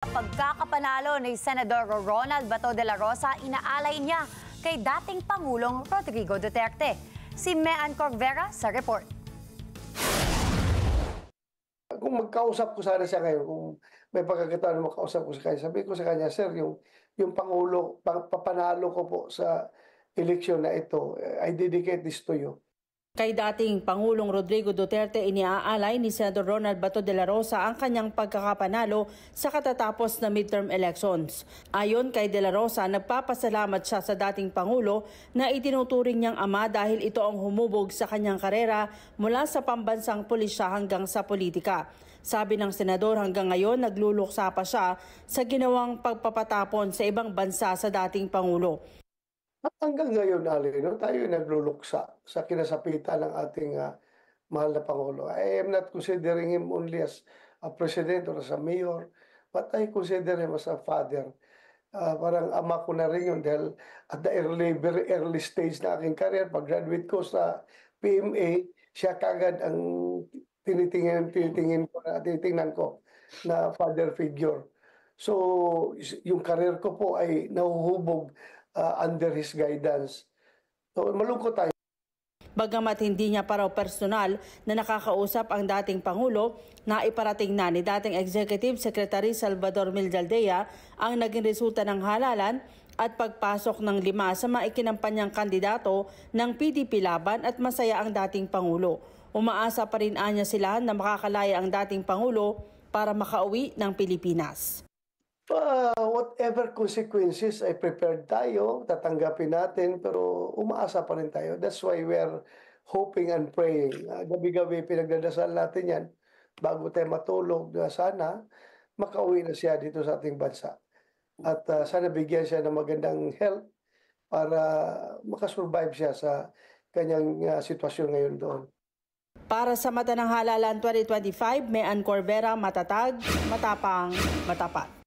Pagkakapanalo ni Senador Ronald Bato de la Rosa, inaalay niya kay dating Pangulong Rodrigo Duterte. Si Mean Corvera sa report. Kung magkausap ko sana siya ngayon, kung may pagkakataon na makausap ko sa kanya, sabi ko sa kanya, sir, yung Pangulo, papanalo ko po sa eleksyon na ito, I dedicate this to you. Kay dating Pangulong Rodrigo Duterte, iniaalay ni Senador Ronald Bato de la Rosa ang kanyang pagkakapanalo sa katatapos na midterm elections. Ayon kay de la Rosa, nagpapasalamat siya sa dating Pangulo na itinuturing niyang ama dahil ito ang humubog sa kanyang karera mula sa pambansang pulisya hanggang sa politika. Sabi ng senador, hanggang ngayon nagluluksa pa siya sa ginawang pagpapatapon sa ibang bansa sa dating Pangulo. At hanggang ngayon, Alino, tayo nagluluksa sa kinasapitan ng ating mahal na Pangulo. I am not considering him only as a president or as a mayor, but I consider him as a father. Parang ama ko na rin yun dahil at the very early stage na aking career, pag-graduate ko sa PMA, siya kagad ang tinitingnan ko na father figure. So, yung career ko po ay nahuhubog under his guidance. So, malungkot tayo. Bagamat hindi niya pa raw personal na nakakausap ang dating Pangulo, naiparating na ni dating Executive Secretary Salvador Mildaldea ang naging resulta ng halalan at pagpasok ng 5 sa maikinampanyang kandidato ng PDP Laban at masaya ang dating Pangulo. Umaasa pa rin niya sila na makakalaya ang dating Pangulo para makauwi ng Pilipinas. Whatever consequences ay prepared tayo, tatanggapin natin, pero umaasa pa rin tayo. That's why we're hoping and praying. Gabi-gabi pinagdadasal natin yan bago tayo matulog na sana makauwi na siya dito sa ating bansa. At sana bigyan siya ng magandang health para makasurvive siya sa kanyang sitwasyon ngayon doon. Para sa Mata ng Halalan 2025, Mean Corvera, matatag, matapang, matapat.